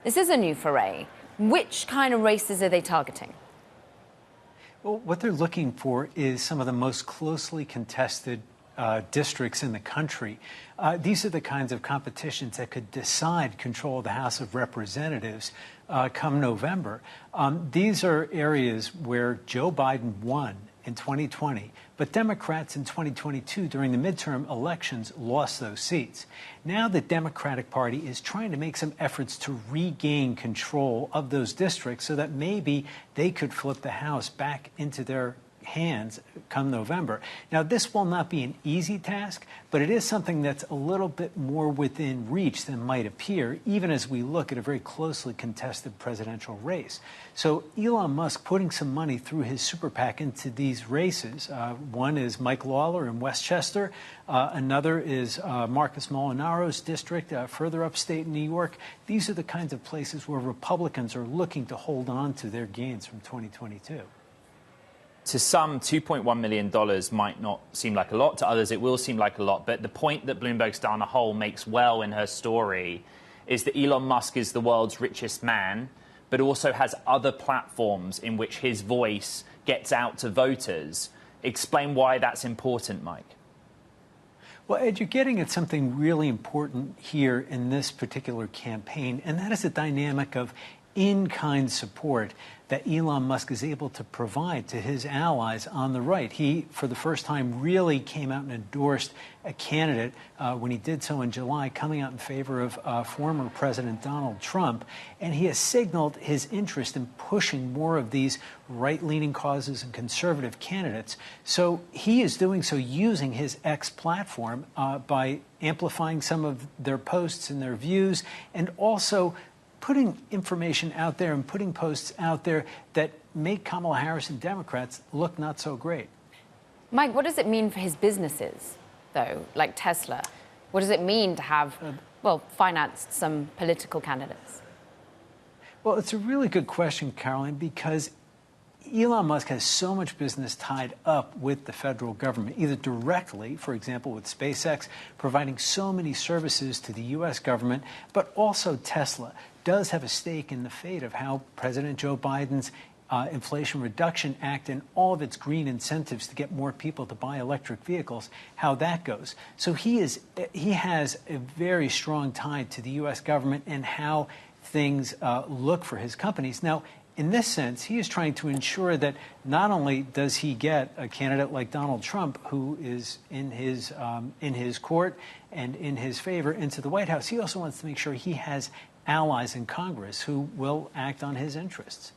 This is a new foray. Which kind of races are they targeting? Well, what they're looking for is some of the most closely contested districts in the country. These are the kinds of competitions that could decide control of the House of Representatives come November. These are areas where Joe Biden won in 2020, but Democrats in 2022 during the midterm elections lost those seats. Now the Democratic Party is trying to make some efforts to regain control of those districts so that maybe they could flip the House back into their hands come November. Now, this will not be an easy task, but it is something that's a little bit more within reach than might appear, even as we look at a very closely contested presidential race. So Elon Musk putting some money through his super PAC into these races. One is Mike Lawler in Westchester. Another is Marcus Molinaro's district, further upstate New York. These are the kinds of places where Republicans are looking to hold on to their gains from 2022. To some, $2.1 million might not seem like a lot. To others, it will seem like a lot. But the point that Bloomberg's Dana Hole makes well in her story is that Elon Musk is the world's richest man, but also has other platforms in which his voice gets out to voters. Explain why that's important, Mike. Well, Ed, you're getting at something really important here in this particular campaign, and that is the dynamic of in-kind support that Elon Musk is able to provide to his allies on the right. He, for the first time, really came out and endorsed a candidate when he did so in July, coming out in favor of former President Donald Trump. And he has signaled his interest in pushing more of these right-leaning causes and conservative candidates. So he is doing so using his X platform by amplifying some of their posts and their views, and also putting information out there and putting posts out there that make Kamala Harris and Democrats look not so great. Mike, what does it mean for his businesses, though, like Tesla? What does it mean to have, well, financed some political candidates? Well, it's a really good question, Caroline, because Elon Musk has so much business tied up with the federal government, either directly, for example, with SpaceX, providing so many services to the U.S. government, but also Tesla does have a stake in the fate of how President Joe Biden's Inflation Reduction Act and all of its green incentives to get more people to buy electric vehicles, how that goes. So he has a very strong tie to the U.S. government and how things look for his companies. Now, in this sense, he is trying to ensure that not only does he get a candidate like Donald Trump, who is in his court and in his favor, into the White House, he also wants to make sure he has allies in Congress who will act on his interests.